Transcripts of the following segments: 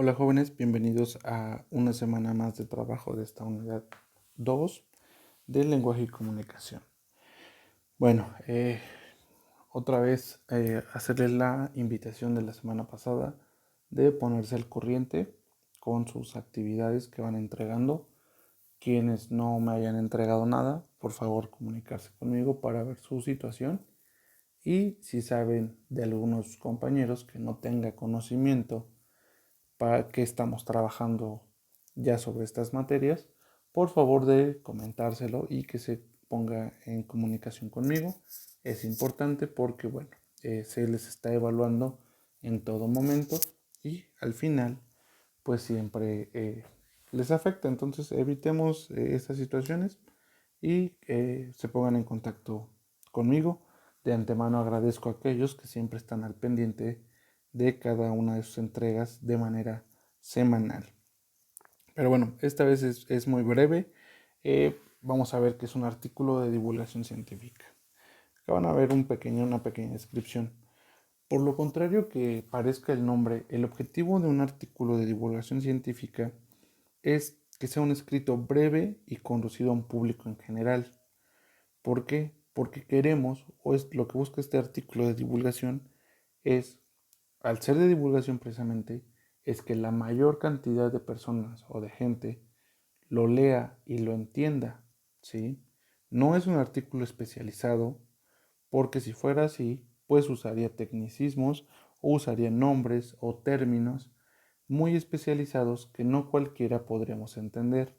Hola jóvenes, bienvenidos a una semana más de trabajo de esta unidad 2 del lenguaje y comunicación. Bueno, otra vez hacerles la invitación de la semana pasada de ponerse al corriente con sus actividades que van entregando. Quienes no me hayan entregado nada, por favor comunicarse conmigo para ver su situación. Y si saben de algunos compañeros que no tenga conocimiento para que estamos trabajando ya sobre estas materias, por favor de comentárselo y que se ponga en comunicación conmigo. Es importante porque, bueno, se les está evaluando en todo momento y al final, pues siempre les afecta. Entonces, evitemos estas situaciones y se pongan en contacto conmigo. De antemano agradezco a aquellos que siempre están al pendiente de cada una de sus entregas de manera semanal. Pero bueno, esta vez es muy breve. Vamos a ver que es un artículo de divulgación científica. Acá van a ver una pequeña descripción. Por lo contrario que parezca el nombre, el objetivo de un artículo de divulgación científica es que sea un escrito breve y conducido a un público en general. ¿Por qué? Porque queremos, o es lo que busca este artículo de divulgación, es, al ser de divulgación precisamente, es que la mayor cantidad de personas o de gente lo lea y lo entienda, ¿sí? No es un artículo especializado, porque si fuera así, pues usaría tecnicismos o usaría nombres o términos muy especializados que no cualquiera podríamos entender.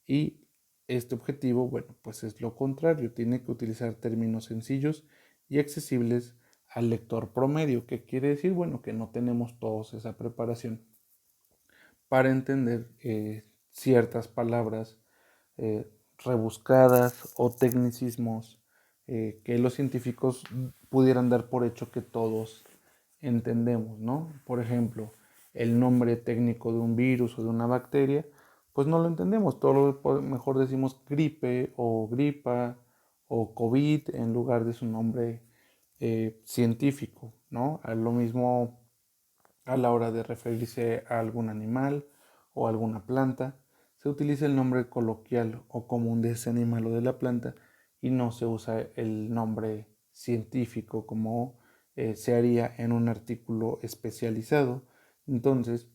Y este objetivo, bueno, pues es lo contrario, tiene que utilizar términos sencillos y accesibles al lector promedio, que quiere decir, bueno, que no tenemos todos esa preparación para entender ciertas palabras eh, rebuscadas o tecnicismos que los científicos pudieran dar por hecho que todos entendemos, ¿no? Por ejemplo, el nombre técnico de un virus o de una bacteria, pues no lo entendemos, todo lo mejor decimos gripe o gripa o COVID en lugar de su nombre científico, ¿no? A lo mismo a la hora de referirse a algún animal o alguna planta, se utiliza el nombre coloquial o común de ese animal o de la planta y no se usa el nombre científico como se haría en un artículo especializado. Entonces,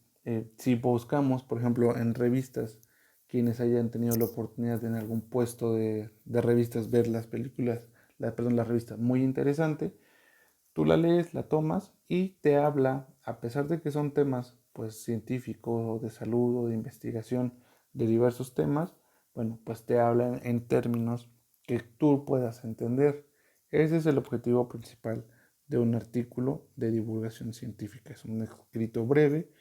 si buscamos, por ejemplo, en revistas, quienes hayan tenido la oportunidad en algún puesto de revistas ver las películas, las revistas muy interesante, tú la lees, la tomas y te habla, a pesar de que son temas pues científicos o de salud o de investigación de diversos temas, bueno, pues te hablan en términos que tú puedas entender. Ese es el objetivo principal de un artículo de divulgación científica. Es un escrito breve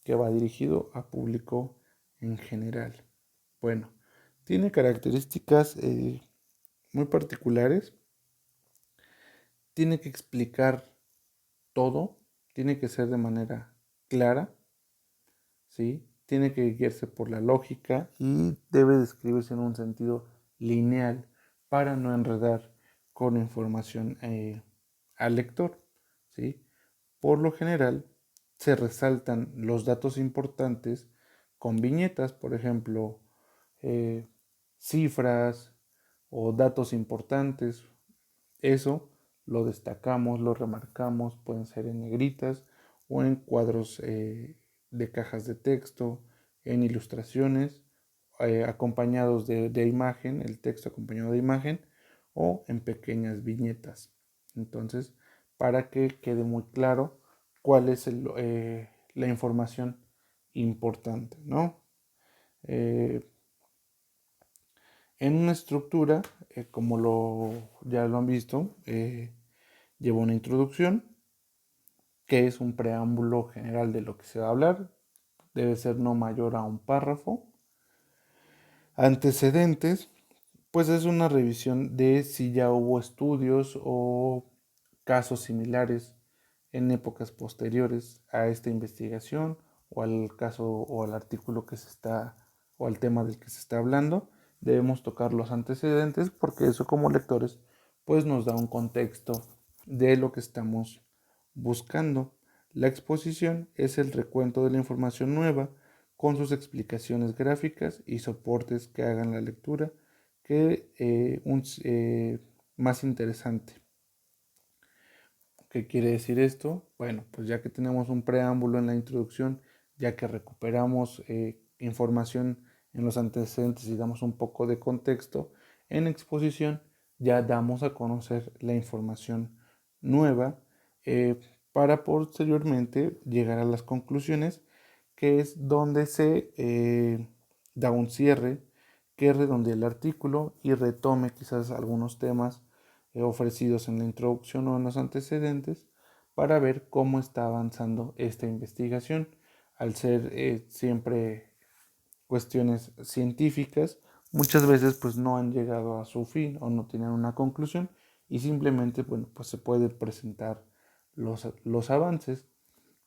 que va dirigido a público en general. Bueno, tiene características muy particulares. Tiene que explicar todo, tiene que ser de manera clara, ¿sí? Tiene que guiarse por la lógica y debe describirse en un sentido lineal para no enredar con información al lector, ¿sí? Por lo general, se resaltan los datos importantes con viñetas, por ejemplo, eh, cifras o datos importantes. Eso lo destacamos, lo remarcamos, pueden ser en negritas o en cuadros de cajas de texto, en ilustraciones, acompañados de imagen, el texto acompañado de imagen, o en pequeñas viñetas. Entonces, para que quede muy claro cuál es la información importante, ¿no? Eh, en una estructura, como ya lo han visto, lleva una introducción, que es un preámbulo general de lo que se va a hablar. Debe ser no mayor a un párrafo. Antecedentes, pues es una revisión de si ya hubo estudios o casos similares en épocas posteriores a esta investigación o al caso o al artículo que se está o al tema del que se está hablando. Debemos tocar los antecedentes porque eso como lectores pues nos da un contexto de lo que estamos buscando. La exposición es el recuento de la información nueva con sus explicaciones gráficas y soportes que hagan la lectura más interesante. ¿Qué quiere decir esto? Bueno, pues ya que tenemos un preámbulo en la introducción, ya que recuperamos información en los antecedentes y damos un poco de contexto, en exposición ya damos a conocer la información nueva eh, para posteriormente llegar a las conclusiones, que es donde se da un cierre que redondee el artículo y retome quizás algunos temas ofrecidos en la introducción o en los antecedentes para ver cómo está avanzando esta investigación. Al ser siempre cuestiones científicas, muchas veces pues no han llegado a su fin o no tienen una conclusión y simplemente bueno, pues se puede presentar los avances.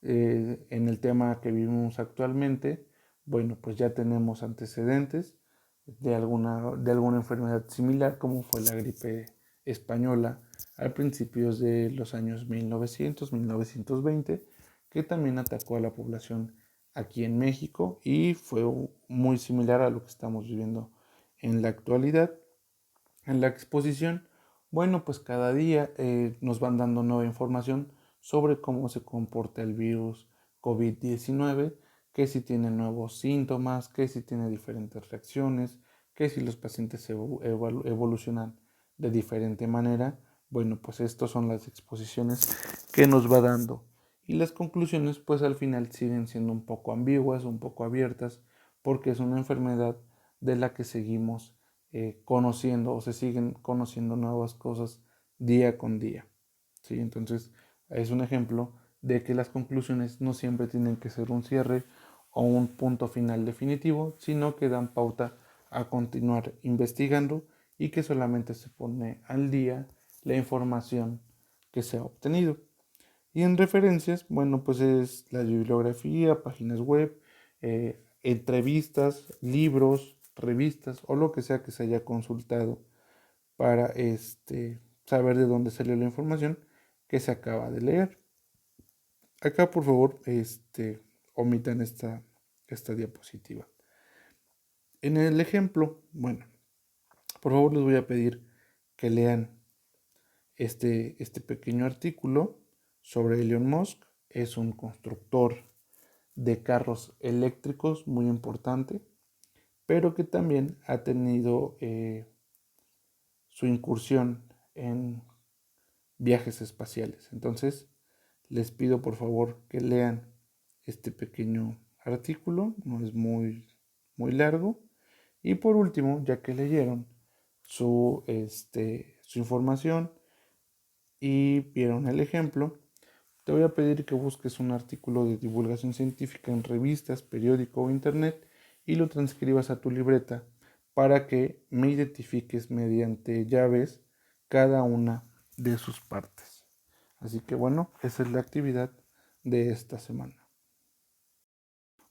En el tema que vivimos actualmente, bueno, pues ya tenemos antecedentes de alguna enfermedad similar como fue la gripe española a principios de los años 1900-1920, que también atacó a la población aquí en México y fue muy similar a lo que estamos viviendo en la actualidad. En la exposición, bueno, pues cada día nos van dando nueva información sobre cómo se comporta el virus COVID-19, que si tiene nuevos síntomas, que si tiene diferentes reacciones, que si los pacientes evolucionan de diferente manera. Bueno, pues estas son las exposiciones que nos va dando. Y las conclusiones, pues al final siguen siendo un poco ambiguas, un poco abiertas, porque es una enfermedad de la que seguimos conociendo o se siguen conociendo nuevas cosas día con día. ¿Sí? Entonces es un ejemplo de que las conclusiones no siempre tienen que ser un cierre o un punto final definitivo, sino que dan pauta a continuar investigando y que solamente se pone al día la información que se ha obtenido. Y en referencias, bueno, pues es la bibliografía, páginas web, entrevistas, libros, revistas o lo que sea que se haya consultado para saber de dónde salió la información que se acaba de leer. Acá, por favor, omitan esta diapositiva. En el ejemplo, bueno, por favor les voy a pedir que lean este pequeño artículo sobre Elon Musk. Es un constructor de carros eléctricos muy importante, pero que también ha tenido su incursión en viajes espaciales. Entonces, les pido por favor que lean este pequeño artículo, no es muy largo. Y por último, ya que leyeron su información y vieron el ejemplo, te voy a pedir que busques un artículo de divulgación científica en revistas, periódico o internet y lo transcribas a tu libreta para que me identifiques mediante llaves cada una de sus partes. Así que bueno, esa es la actividad de esta semana.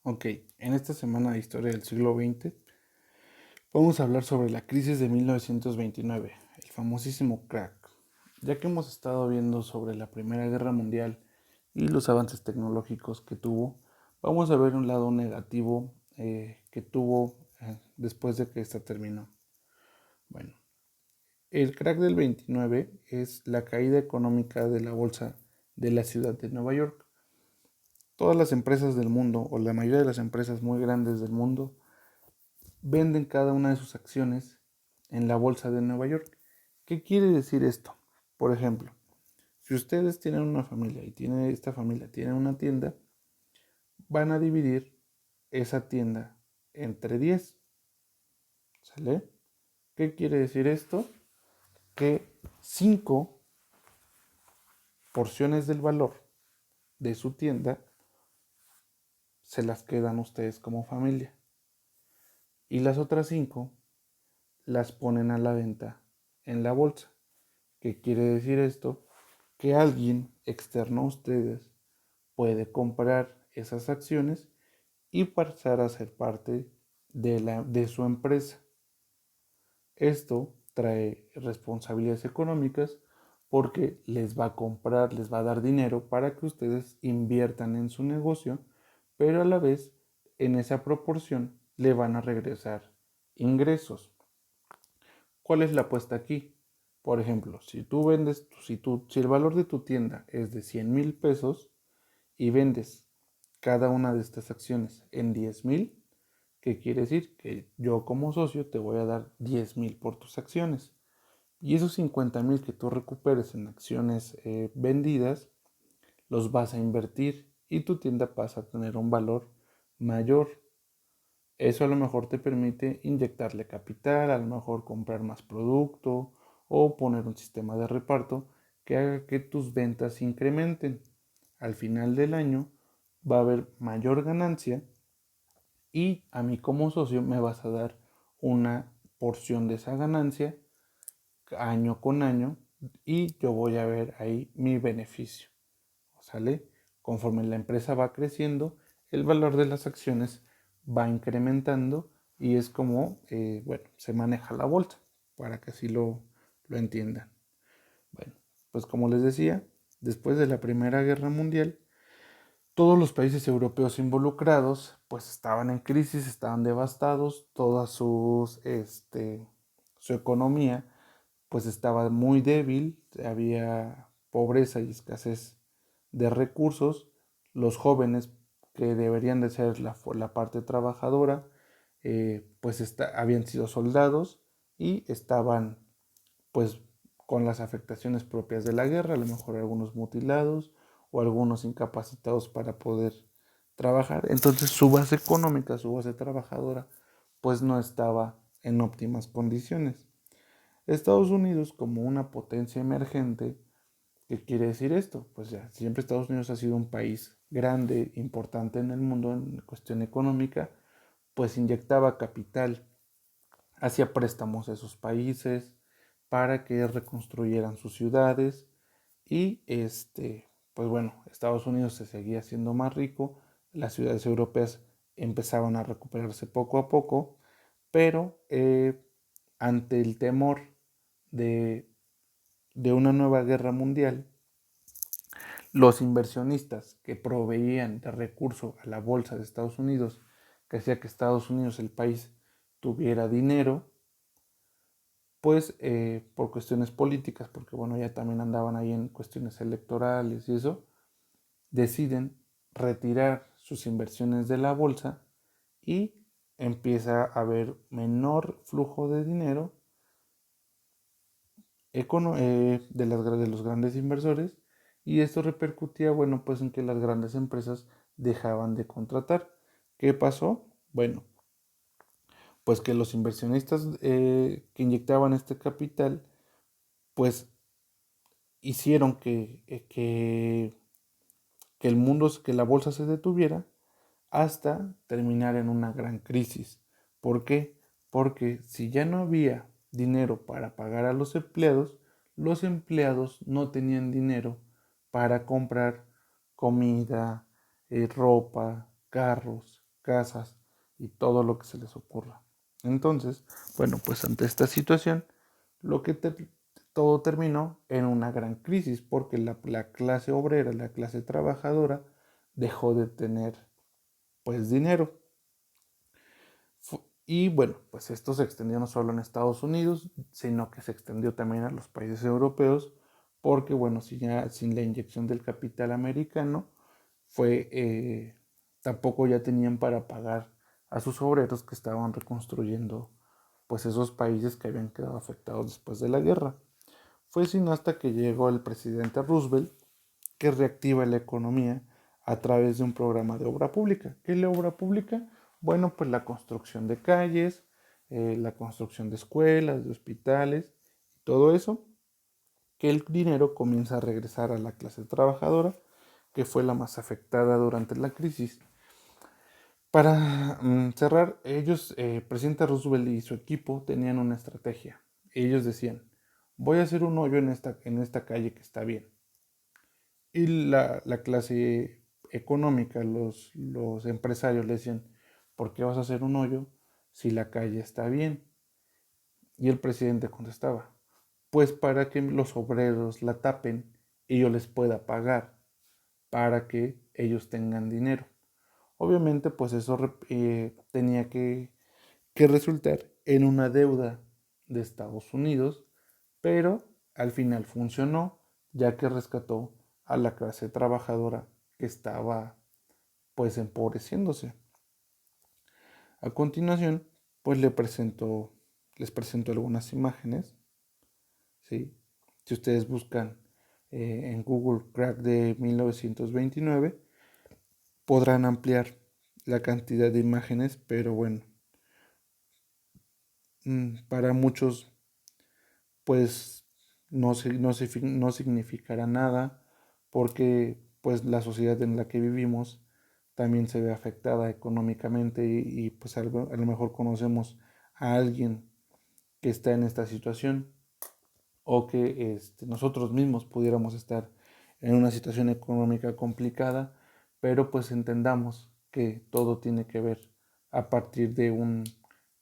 Ok, en esta semana de historia del siglo XX vamos a hablar sobre la crisis de 1929, el famosísimo crack. Ya que hemos estado viendo sobre la Primera Guerra Mundial y los avances tecnológicos que tuvo, vamos a ver un lado negativo que tuvo después de que esta terminó. Bueno, el crack del 29 es la caída económica de la bolsa de la ciudad de Nueva York. Todas las empresas del mundo, o la mayoría de las empresas muy grandes del mundo, venden cada una de sus acciones en la bolsa de Nueva York. ¿Qué quiere decir esto? Por ejemplo, si ustedes tienen una familia y esta familia tiene una tienda, van a dividir esa tienda entre 10. ¿Sale? ¿Qué quiere decir esto? Que 5 porciones del valor de su tienda se las quedan ustedes como familia. Y las otras 5 las ponen a la venta en la bolsa. ¿Qué quiere decir esto? Que alguien externo a ustedes puede comprar esas acciones y pasar a ser parte de su empresa. Esto trae responsabilidades económicas porque les va a comprar, les va a dar dinero para que ustedes inviertan en su negocio, pero a la vez en esa proporción le van a regresar ingresos. ¿Cuál es la apuesta aquí? Por ejemplo, si tú vendes, si el valor de tu tienda es de 100,000 pesos y vendes cada una de estas acciones en 10,000, ¿qué quiere decir? Que yo como socio te voy a dar 10,000 por tus acciones. Y esos 50,000 que tú recuperes en acciones vendidas, los vas a invertir y tu tienda pasa a tener un valor mayor. Eso a lo mejor te permite inyectarle capital, a lo mejor comprar más producto o poner un sistema de reparto que haga que tus ventas incrementen. Al final del año va a haber mayor ganancia y a mí como socio me vas a dar una porción de esa ganancia año con año y yo voy a ver ahí mi beneficio. ¿Sale? Conforme la empresa va creciendo, el valor de las acciones va incrementando y es como, bueno, se maneja la bolsa, para que así lo entiendan. Bueno, pues como les decía, después de la Primera Guerra Mundial, todos los países europeos involucrados pues estaban en crisis, estaban devastados, toda su economía pues estaba muy débil, había pobreza y escasez de recursos, los jóvenes que deberían de ser la parte trabajadora, pues habían sido soldados y estaban pues con las afectaciones propias de la guerra, a lo mejor algunos mutilados o algunos incapacitados para poder trabajar. Entonces su base económica, su base trabajadora, pues no estaba en óptimas condiciones. Estados Unidos como una potencia emergente, ¿qué quiere decir esto? Pues ya, siempre Estados Unidos ha sido un país grande, importante en el mundo en cuestión económica, pues inyectaba capital, hacía préstamos a esos países para que reconstruyeran sus ciudades y pues bueno, Estados Unidos se seguía siendo más rico, las ciudades europeas empezaban a recuperarse poco a poco, pero ante el temor de, de una nueva guerra mundial, los inversionistas que proveían de recursos a la bolsa de Estados Unidos, que hacía que Estados Unidos, el país, tuviera dinero, pues por cuestiones políticas, porque bueno, ya también andaban ahí en cuestiones electorales y eso, deciden retirar sus inversiones de la bolsa y empieza a haber menor flujo de dinero de los grandes inversores y esto repercutía, bueno, pues en que las grandes empresas dejaban de contratar. ¿Qué pasó? Bueno, pues que los inversionistas que inyectaban este capital, pues hicieron que el mundo, que la bolsa se detuviera hasta terminar en una gran crisis. ¿Por qué? Porque si ya no había dinero para pagar a los empleados no tenían dinero para comprar comida, ropa, carros, casas y todo lo que se les ocurra. Entonces, bueno, pues ante esta situación, lo que todo terminó en una gran crisis porque la clase obrera, la clase trabajadora, dejó de tener pues dinero. Y bueno, pues esto se extendió no solo en Estados Unidos, sino que se extendió también a los países europeos, porque bueno, sin la inyección del capital americano, tampoco ya tenían para pagar a sus obreros que estaban reconstruyendo pues esos países que habían quedado afectados después de la guerra. Fue sino hasta que llegó el presidente Roosevelt que reactiva la economía a través de un programa de obra pública. ¿Qué es la obra pública? Bueno, pues la construcción de calles, la construcción de escuelas, de hospitales, todo eso, que el dinero comienza a regresar a la clase trabajadora, que fue la más afectada durante la crisis. Para cerrar, presidente Roosevelt y su equipo tenían una estrategia. Ellos decían, voy a hacer un hoyo en esta calle que está bien. Y la clase económica, los empresarios le decían, ¿por qué vas a hacer un hoyo si la calle está bien? Y el presidente contestaba, pues para que los obreros la tapen y yo les pueda pagar para que ellos tengan dinero. Obviamente, pues eso tenía que resultar en una deuda de Estados Unidos, pero al final funcionó, ya que rescató a la clase trabajadora que estaba pues empobreciéndose. A continuación, pues les presento algunas imágenes, ¿sí? Si ustedes buscan en Google Crack de 1929, podrán ampliar la cantidad de imágenes, pero bueno, para muchos pues no significará nada porque pues la sociedad en la que vivimos también se ve afectada económicamente y pues a lo mejor conocemos a alguien que está en esta situación o que nosotros mismos pudiéramos estar en una situación económica complicada, pero pues entendamos que todo tiene que ver a partir de un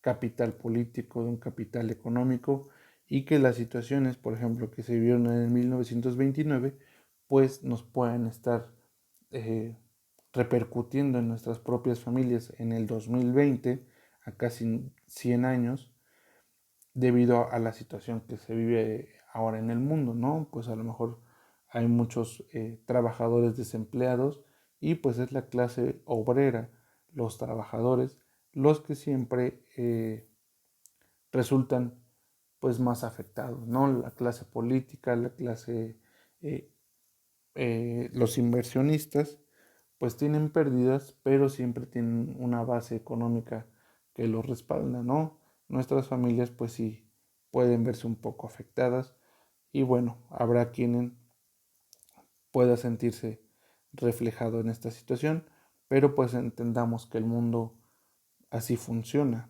capital político, de un capital económico y que las situaciones, por ejemplo, que se vivieron en el 1929, pues nos pueden estar eh, repercutiendo en nuestras propias familias en el 2020, a casi 100 años, debido a la situación que se vive ahora en el mundo, ¿no? Pues a lo mejor hay muchos trabajadores desempleados y pues es la clase obrera, los trabajadores, los que siempre resultan pues más afectados, ¿no? La clase política, la clase, eh, los inversionistas, pues tienen pérdidas, pero siempre tienen una base económica que los respalda, ¿no? Nuestras familias pues sí pueden verse un poco afectadas y bueno, habrá quien pueda sentirse reflejado en esta situación, pero pues entendamos que el mundo así funciona.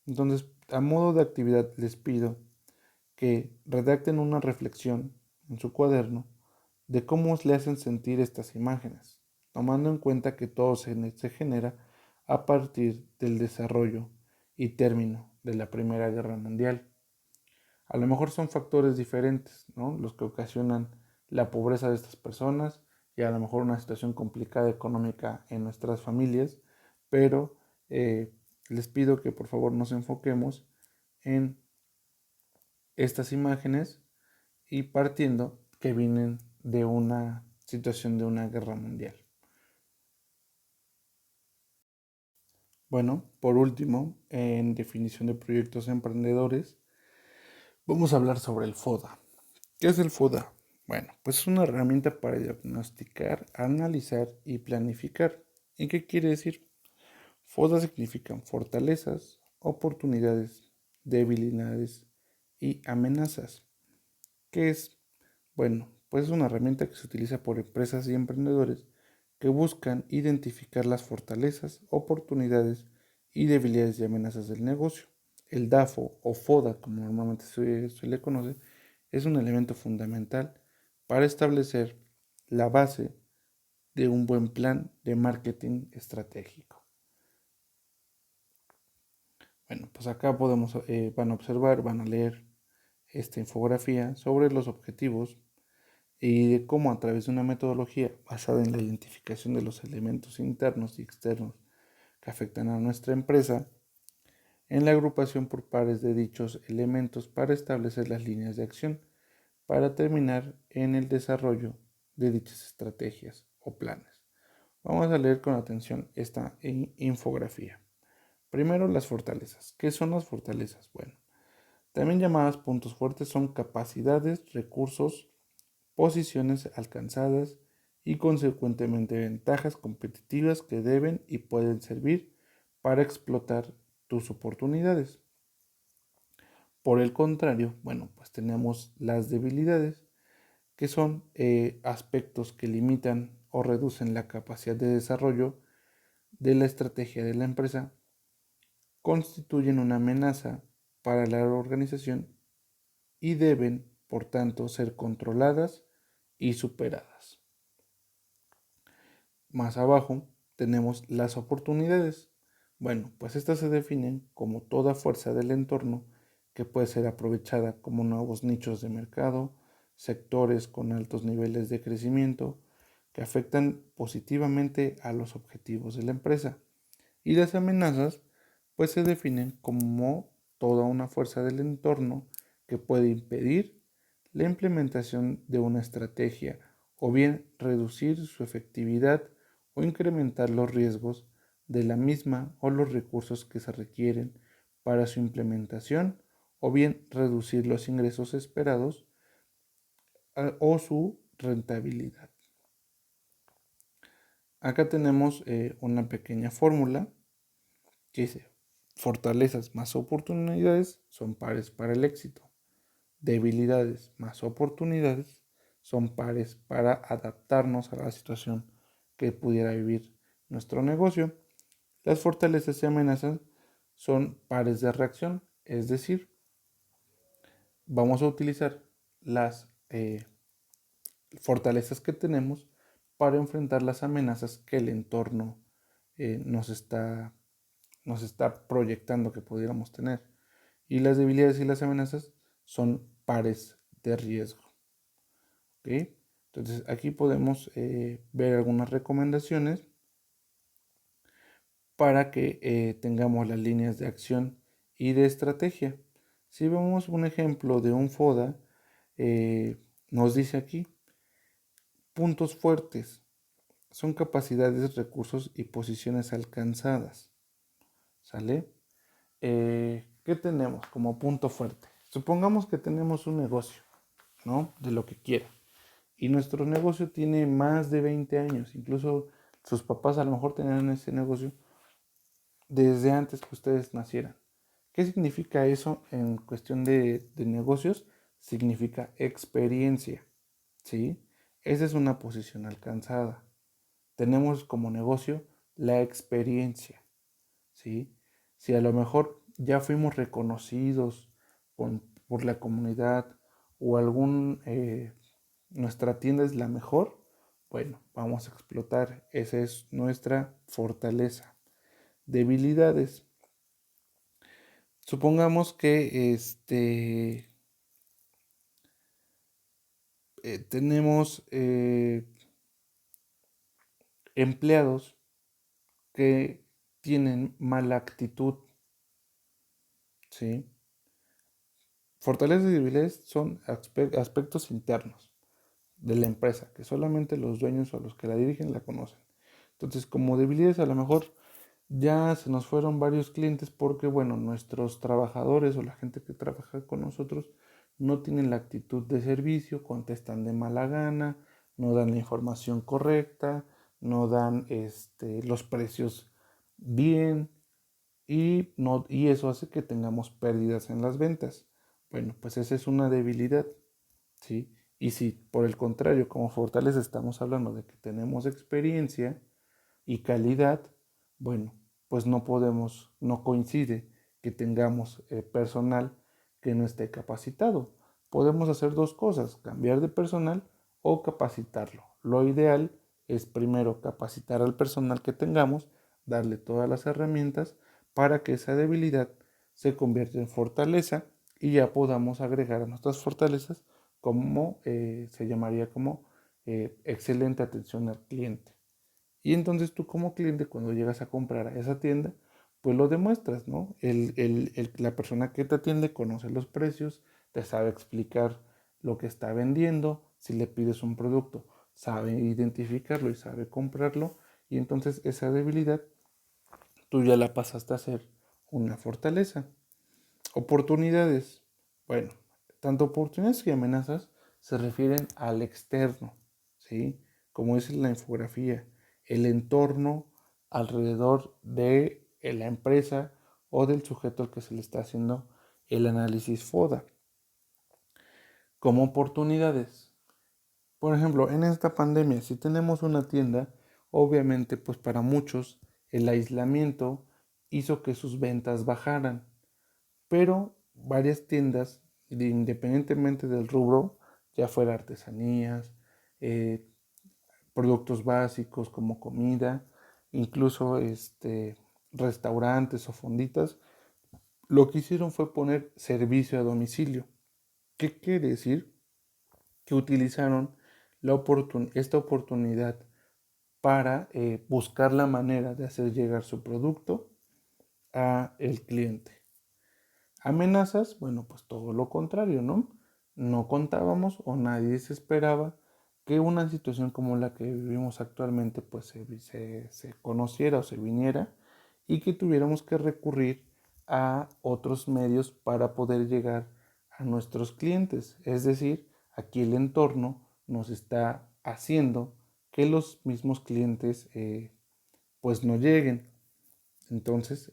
Entonces, a modo de actividad les pido que redacten una reflexión en su cuaderno de cómo le hacen sentir estas imágenes, tomando en cuenta que todo se genera a partir del desarrollo y término de la Primera Guerra Mundial. A lo mejor son factores diferentes, ¿no? Los que ocasionan la pobreza de estas personas y a lo mejor una situación complicada económica en nuestras familias, pero les pido que por favor nos enfoquemos en estas imágenes y partiendo que vienen de una situación de una guerra mundial. Bueno, por último, en definición de proyectos emprendedores, vamos a hablar sobre el FODA. ¿Qué es el FODA? Bueno, pues es una herramienta para diagnosticar, analizar y planificar. ¿Y qué quiere decir? FODA significan fortalezas, oportunidades, debilidades y amenazas. ¿Qué es? Bueno, pues es una herramienta que se utiliza por empresas y emprendedores que buscan identificar las fortalezas, oportunidades y debilidades y amenazas del negocio. El DAFO o FODA, como normalmente se le conoce, es un elemento fundamental para establecer la base de un buen plan de marketing estratégico. Bueno, pues acá van a observar, van a leer esta infografía sobre los objetivos y de cómo a través de una metodología basada en la identificación de los elementos internos y externos que afectan a nuestra empresa, en la agrupación por pares de dichos elementos para establecer las líneas de acción, para terminar en el desarrollo de dichas estrategias o planes. Vamos a leer con atención esta infografía. Primero, las fortalezas. ¿Qué son las fortalezas? Bueno, también llamadas puntos fuertes son capacidades, recursos, posiciones alcanzadas y consecuentemente ventajas competitivas que deben y pueden servir para explotar tus oportunidades. Por el contrario, bueno, pues tenemos las debilidades, que son aspectos que limitan o reducen la capacidad de desarrollo de la estrategia de la empresa, constituyen una amenaza para la organización y deben, por tanto, ser controladas y superadas. Más abajo tenemos las oportunidades. Bueno, pues estas se definen como toda fuerza del entorno que puede ser aprovechada como nuevos nichos de mercado, sectores con altos niveles de crecimiento que afectan positivamente a los objetivos de la empresa. Y las amenazas pues se definen como toda una fuerza del entorno que puede impedir la implementación de una estrategia o bien reducir su efectividad o incrementar los riesgos de la misma o los recursos que se requieren para su implementación o bien reducir los ingresos esperados o su rentabilidad. Acá tenemos una pequeña fórmula que dice, fortalezas más oportunidades son pares para el éxito. Debilidades más oportunidades son pares para adaptarnos a la situación que pudiera vivir nuestro negocio. Las fortalezas y amenazas son pares de reacción, es decir, vamos a utilizar las fortalezas que tenemos para enfrentar las amenazas que el entorno nos está proyectando que pudiéramos tener. Y las debilidades y las amenazas son pares de riesgo. ¿Okay? Entonces aquí podemos ver algunas recomendaciones para que tengamos las líneas de acción y de estrategia. Si vemos un ejemplo de un FODA, nos dice aquí, puntos fuertes son capacidades, recursos y posiciones alcanzadas. ¿Sale? ¿Qué tenemos como punto fuerte? Supongamos que tenemos un negocio, ¿no? De lo que quiera. Y nuestro negocio tiene más de 20 años. Incluso sus papás a lo mejor tenían ese negocio desde antes que ustedes nacieran. ¿Qué significa eso en cuestión de negocios? Significa experiencia, ¿sí? Esa es una posición alcanzada. Tenemos como negocio la experiencia, ¿sí? Si a lo mejor ya fuimos reconocidos por la comunidad o nuestra tienda es la mejor, bueno, vamos a explotar. Esa es nuestra fortaleza. Debilidades. Supongamos que tenemos empleados que tienen mala actitud, ¿sí? Fortalezas y debilidades son aspectos internos de la empresa, que solamente los dueños o los que la dirigen la conocen. Entonces, como debilidades, a lo mejor ya se nos fueron varios clientes porque, bueno, nuestros trabajadores o la gente que trabaja con nosotros no tienen la actitud de servicio, contestan de mala gana, no dan la información correcta, no dan los precios bien y eso hace que tengamos pérdidas en las ventas. Bueno, pues esa es una debilidad, ¿sí? Y si por el contrario, como fortaleza estamos hablando de que tenemos experiencia y calidad, bueno, pues no coincide que tengamos personal que no esté capacitado. Podemos hacer dos cosas, cambiar de personal o capacitarlo. Lo ideal es primero capacitar al personal que tengamos, darle todas las herramientas para que esa debilidad se convierta en fortaleza y ya podamos agregar a nuestras fortalezas como se llamaría como excelente atención al cliente. Y entonces tú como cliente cuando llegas a comprar a esa tienda, pues lo demuestras, ¿no? La persona que te atiende conoce los precios, te sabe explicar lo que está vendiendo, si le pides un producto, sabe identificarlo y sabe comprarlo, y entonces esa debilidad tú ya la pasaste a ser una fortaleza. Oportunidades. Bueno, tanto oportunidades y amenazas se refieren al externo, ¿sí? Como dice la infografía, el entorno alrededor de la empresa o del sujeto al que se le está haciendo el análisis FODA. Como oportunidades. Por ejemplo, en esta pandemia, si tenemos una tienda, obviamente, pues para muchos el aislamiento hizo que sus ventas bajaran. Pero varias tiendas, independientemente del rubro, ya fuera artesanías, eh, productos básicos como comida, incluso restaurantes o fonditas, lo que hicieron fue poner servicio a domicilio. ¿Qué quiere decir? Que utilizaron esta oportunidad para buscar la manera de hacer llegar su producto a el cliente. Amenazas, bueno, pues todo lo contrario, ¿no? No contábamos o nadie se esperaba que una situación como la que vivimos actualmente pues se conociera o se viniera y que tuviéramos que recurrir a otros medios para poder llegar a nuestros clientes. Es decir, aquí el entorno nos está haciendo que los mismos clientes pues no lleguen. Entonces,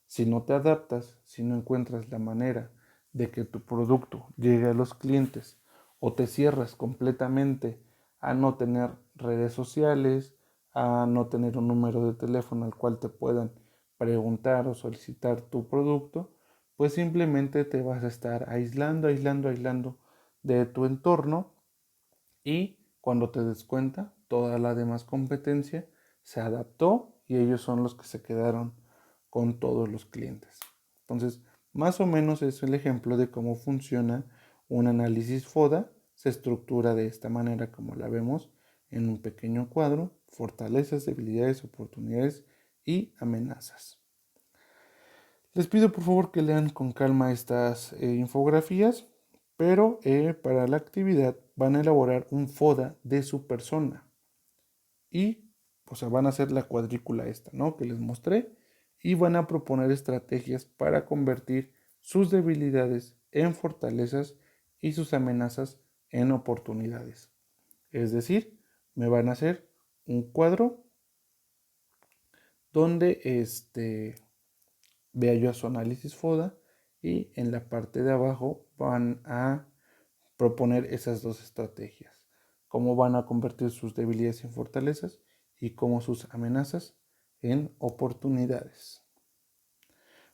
si no te adaptas, si no encuentras la manera de que tu producto llegue a los clientes o te cierras completamente a no tener redes sociales, a no tener un número de teléfono al cual te puedan preguntar o solicitar tu producto, pues simplemente te vas a estar aislando de tu entorno y cuando te des cuenta, toda la demás competencia se adaptó y ellos son los que se quedaron con todos los clientes. Entonces, más o menos es el ejemplo de cómo funciona un análisis FODA. Se estructura de esta manera como la vemos en un pequeño cuadro: fortalezas, debilidades, oportunidades y amenazas. Les pido por favor que lean con calma estas infografías, pero para la actividad van a elaborar un FODA de su persona y o sea, van a hacer la cuadrícula esta, ¿no? Que les mostré, y van a proponer estrategias para convertir sus debilidades en fortalezas y sus amenazas en oportunidades. Es decir, me van a hacer un cuadro donde vea yo a su análisis FODA y en la parte de abajo van a proponer esas dos estrategias: cómo van a convertir sus debilidades en fortalezas y cómo sus amenazas en oportunidades.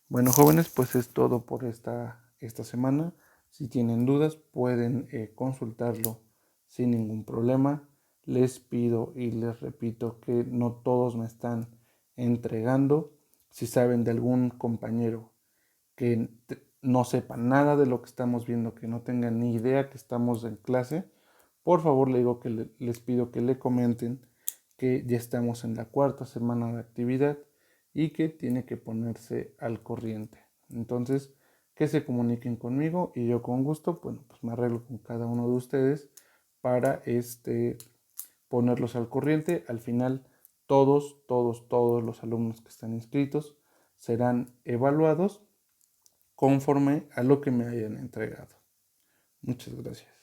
Bueno, jóvenes, pues es todo por esta semana. Si tienen dudas pueden consultarlo sin ningún problema. Les pido y les repito que no todos me están entregando. Si saben de algún compañero que no sepa nada de lo que estamos viendo, que no tenga ni idea que estamos en clase, por favor les pido que le comenten que ya estamos en la 4ª semana de actividad y que tiene que ponerse al corriente. Entonces, que se comuniquen conmigo y yo con gusto, bueno, pues me arreglo con cada uno de ustedes para ponerlos al corriente. Al final, todos los alumnos que están inscritos serán evaluados conforme a lo que me hayan entregado. Muchas gracias.